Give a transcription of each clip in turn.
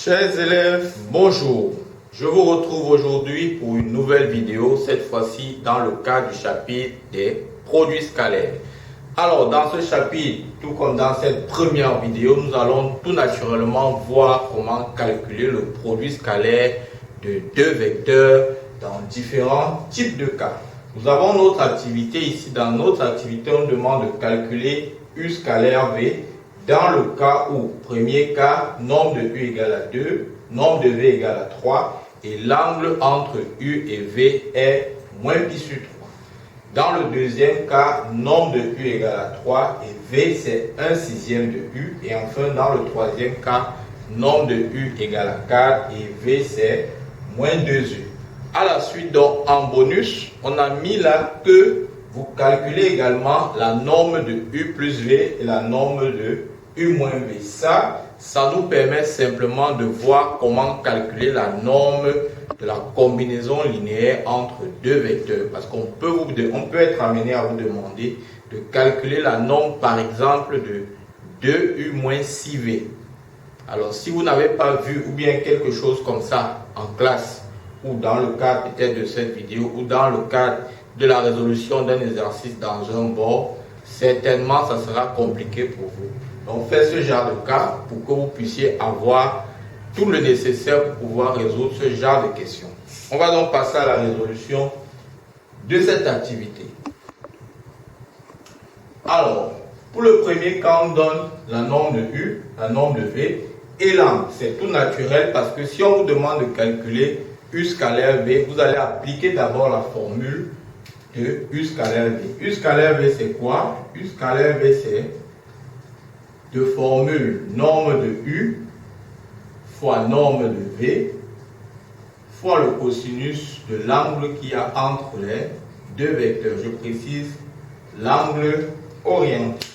Chers élèves, bonjour. Je vous retrouve aujourd'hui pour une nouvelle vidéo, cette fois-ci dans le cadre du chapitre des produits scalaires. Alors, dans ce chapitre, tout comme dans cette première vidéo, nous allons tout naturellement voir comment calculer le produit scalaire de deux vecteurs dans différents types de cas. Nous avons notre activité ici. Dans notre activité, on demande de calculer U scalaire V. Dans le cas où, premier cas, nombre de U égale à 2, nombre de V égale à 3 et l'angle entre U et V est moins pi sur 3. Dans le deuxième cas, nombre de U égale à 3 et V c'est 1/6 de U. Et enfin, dans le troisième cas, nombre de U égale à 4 et V c'est moins 2U. À la suite, donc, en bonus, on a mis là que vous calculez également la norme de U plus V et la norme de U moins V. Ça nous permet simplement de voir comment calculer la norme de la combinaison linéaire entre deux vecteurs. Parce qu'on peut, être amené à vous demander de calculer la norme, par exemple, de 2U moins 6V. Alors, si vous n'avez pas vu ou bien quelque chose comme ça en classe, ou dans le cadre peut-être de cette vidéo, ou dans le cadre de la résolution d'un exercice dans un bord, certainement ça sera compliqué pour vous. Donc faites ce genre de cas pour que vous puissiez avoir tout le nécessaire pour pouvoir résoudre ce genre de questions. On va donc passer à la résolution de cette activité. Alors, pour le premier cas, on donne la norme de U, la norme de V et l'angle. C'est tout naturel parce que si on vous demande de calculer U scalaire V, vous allez appliquer d'abord la formule de U scalaire V. U scalaire V c'est quoi? U scalaire V c'est de formule norme de U fois norme de V fois le cosinus de l'angle qu'il y a entre les deux vecteurs. Je précise l'angle orienté.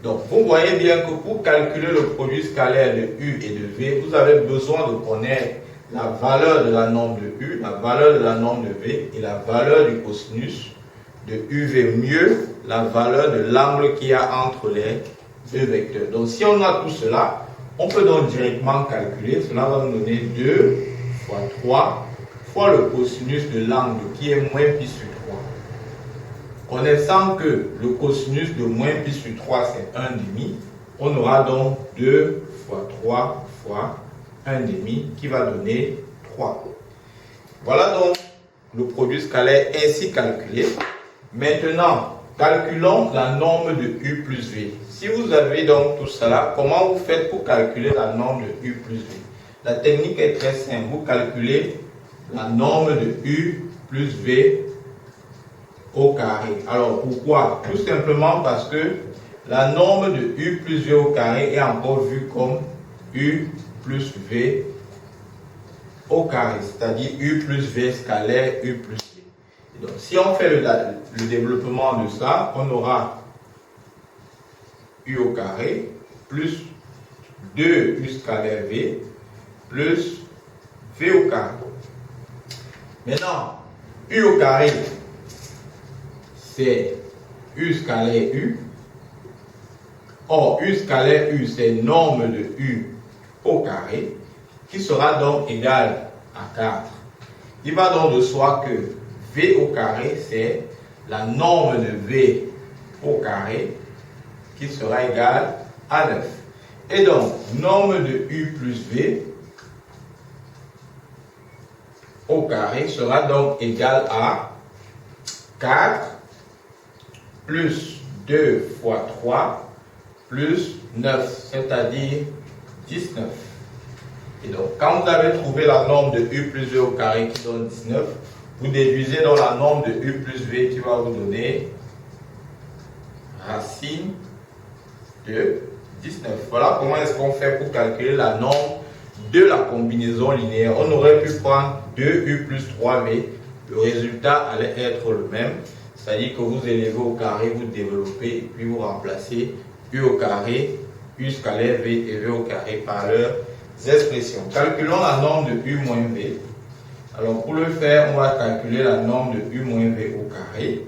Donc vous voyez bien que pour calculer le produit scalaire de U et de V, vous avez besoin de connaître la valeur de la norme de U, la valeur de la norme de V et la valeur du cosinus de UV, mieux la valeur de l'angle qu'il y a entre les deux vecteurs. Donc si on a tout cela, on peut donc directement calculer. Cela va nous donner 2 fois 3 fois le cosinus de l'angle qui est moins pi sur 3. Connaissant que le cosinus de moins pi sur 3 c'est 1,5, on aura donc 2 fois 3 fois 1,5 qui va donner 3. Voilà donc le produit scalaire ainsi calculé. Maintenant, calculons la norme de U plus V. Si vous avez donc tout cela, comment vous faites pour calculer la norme de U plus V? La technique est très simple. Vous calculez la norme de U plus V au carré. Alors pourquoi? Tout simplement parce que la norme de U plus V au carré est encore vue comme U plus V au carré, c'est-à-dire U plus V scalaire U plus V. Donc, si on fait le développement de ça, on aura U au carré plus 2U scalaire V plus V au carré. Maintenant, U au carré, c'est U scalaire U. Or, U scalaire U, c'est norme de U au carré, qui sera donc égal à 4. Il va donc de soi que V au carré, c'est la norme de V au carré, qui sera égale à 9. Et donc, norme de U plus V au carré sera donc égale à 4 plus 2 fois 3 plus 9, c'est-à-dire 19. Et donc, quand vous avez trouvé la norme de U plus V au carré qui donne 19, vous déduisez dans la norme de U plus V qui va vous donner racine de 19. Voilà comment est-ce qu'on fait pour calculer la norme de la combinaison linéaire. On aurait pu prendre 2U plus 3V. Le résultat allait être le même. C'est-à-dire que vous élevez au carré, vous développez et puis vous remplacez U au carré, U scalaire V et V au carré par leurs expressions. Calculons la norme de U moins V. Alors pour le faire, on va calculer la norme de U moins V au carré,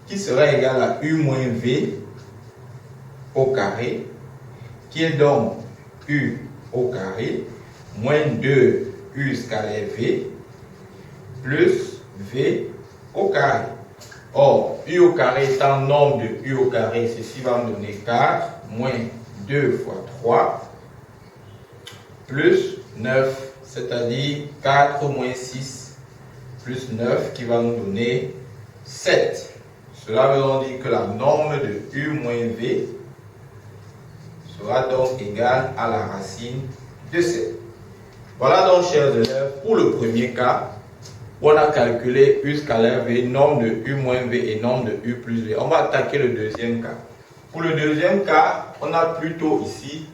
qui sera égale à U moins V au carré, qui est donc U au carré, moins 2u scalaire v plus v au carré. Or, u au carré étant nombre de u au carré, ceci va me donner 4 moins 2 fois 3 plus 9, c'est-à-dire 4 moins 6 plus 9 qui va nous donner 7. Cela veut donc dire que la norme de u moins v sera donc égale à la racine de 7. Voilà donc, chers élèves, pour le premier cas, on a calculé u scalaire v, norme de u moins v et norme de u plus v. On va attaquer le deuxième cas. Pour le deuxième cas, on a plutôt ici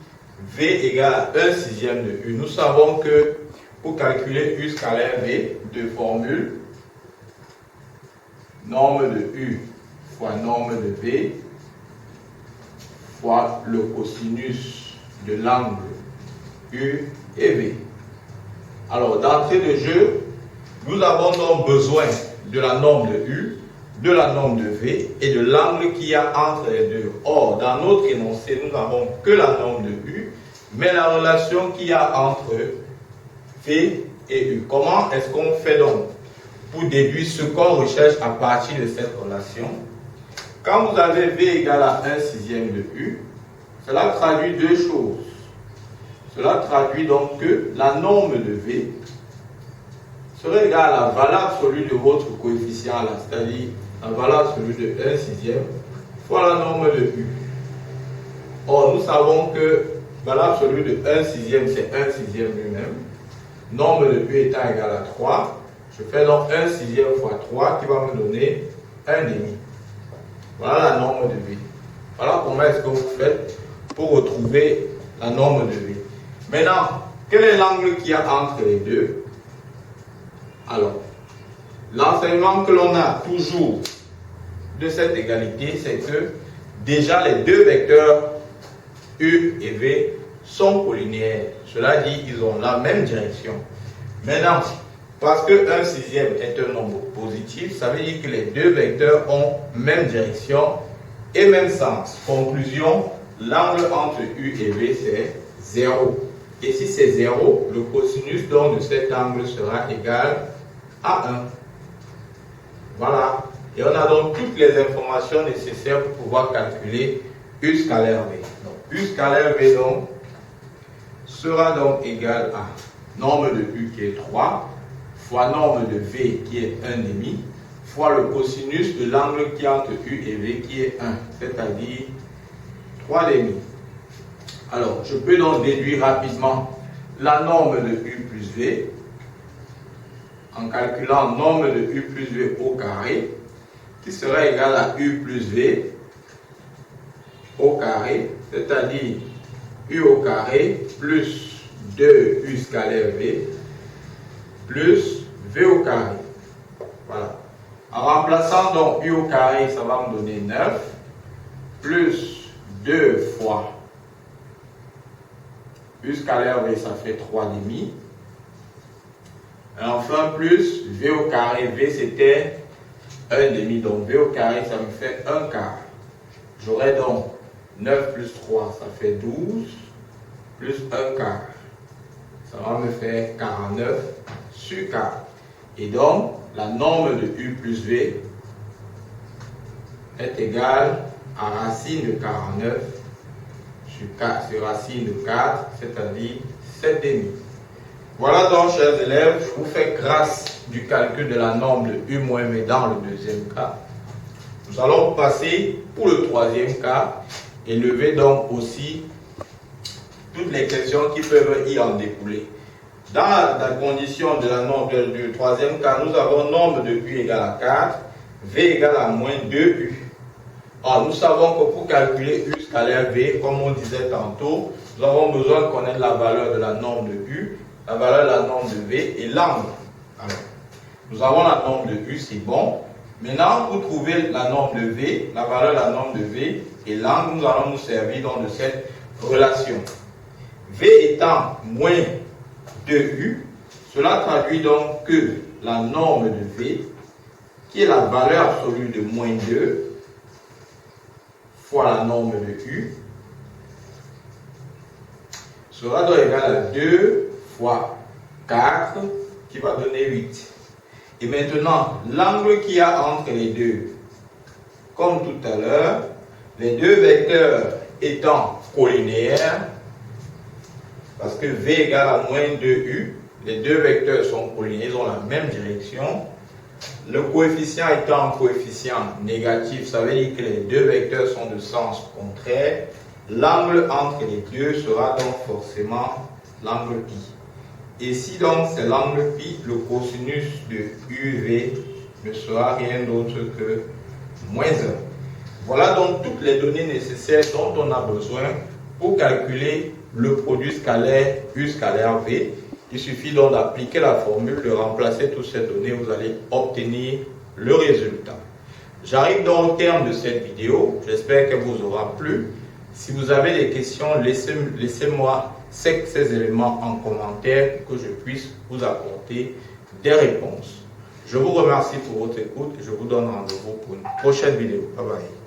v égale à 1/6 de u. Nous savons que pour calculer u scalaire v, deux formules, norme de u fois norme de v fois le cosinus de l'angle u et v. Alors, d'entrée de jeu, nous avons donc besoin de la norme de u, de la norme de v et de l'angle qu'il y a entre les deux. Or, dans notre énoncé, nous n'avons que la norme de u, mais la relation qu'il y a entre v et u. Comment est-ce qu'on fait donc pour déduire ce qu'on recherche à partir de cette relation? Quand vous avez v égale à 1/6 de u, cela traduit deux choses. Cela traduit donc que la norme de v serait égale à la valeur absolue de votre coefficient là, c'est-à-dire la valeur absolue de 1/6 fois la norme de u. Or, nous savons que la valeur absolue de 1/6 c'est 1/6 lui-même. Norme de u étant égale à 3, je fais donc 1/6 fois 3 qui va me donner 1,5. Voilà la norme de v. Voilà comment est-ce que vous faites pour retrouver la norme de v. Maintenant, quel est l'angle qu'il y a entre les deux? Alors, l'enseignement que l'on a toujours de cette égalité, c'est que déjà les deux vecteurs u et v sont collinéaires. Cela dit, ils ont la même direction. Maintenant, parce que 1/6 est un nombre positif, ça veut dire que les deux vecteurs ont même direction et même sens. Conclusion, l'angle entre u et v c'est 0. Et si c'est 0, le cosinus donc de cet angle sera égal à 1. Voilà. Et on a donc toutes les informations nécessaires pour pouvoir calculer u scalaire v. Donc, u scalaire v donc sera donc égal à norme de u qui est 3 fois norme de v qui est 1,5 fois le cosinus de l'angle qui est entre u et v qui est 1, c'est-à-dire 3,5. Alors, je peux donc déduire rapidement la norme de u plus v en calculant norme de u plus v au carré qui sera égal à u plus v au carré, c'est-à-dire u au carré plus 2u scalaire v plus v au carré. Voilà. En remplaçant donc u au carré, ça va me donner 9 plus 2 fois u scalaire v, ça fait 3,5. Et enfin plus v au carré, v c'était 1,5, donc v au carré ça me fait 1 quart. J'aurai donc 9 plus 3, ça fait 12, plus 1 quart. Ça va me faire 49 sur 4. Et donc, la norme de u plus v est égale à racine de 49 sur 4, sur racine de 4, c'est-à-dire 7,5. Voilà donc, chers élèves, je vous fais grâce du calcul de la norme de u moins v dans le deuxième cas. Nous allons passer pour le troisième cas et lever donc aussi toutes les questions qui peuvent y en découler. Dans la condition de la norme du troisième cas, nous avons norme de u égale à 4, v égale à moins 2u. Alors, nous savons que pour calculer u scalaire v, comme on disait tantôt, nous avons besoin de connaître la valeur de la norme de u, la valeur de la norme de v et l'angle. Alors, nous avons la norme de u, c'est bon. Maintenant, pour trouver la norme de v, la valeur de la norme de v et l'angle, nous allons nous servir donc de cette relation. V étant moins 2u, cela traduit donc que la norme de v, qui est la valeur absolue de moins 2, fois la norme de u, sera donc égale à 2 fois 4 qui va donner 8. Et maintenant, l'angle qu'il y a entre les deux, comme tout à l'heure, les deux vecteurs étant collinéaires, parce que V égale à moins 2U, les deux vecteurs sont collinéaires, ils ont la même direction. Le coefficient étant un coefficient négatif, ça veut dire que les deux vecteurs sont de sens contraire. L'angle entre les deux sera donc forcément l'angle pi. Et si donc c'est l'angle pi, le cosinus de UV ne sera rien d'autre que moins 1. Voilà donc toutes les données nécessaires dont on a besoin pour calculer le produit scalaire U scalaire V. Il suffit donc d'appliquer la formule, de remplacer toutes ces données, vous allez obtenir le résultat. J'arrive donc au terme de cette vidéo, j'espère qu'elle vous aura plu. Si vous avez des questions, laissez-moi ces éléments en commentaire pour que je puisse vous apporter des réponses. Je vous remercie pour votre écoute et je vous donne rendez-vous pour une prochaine vidéo. Bye bye.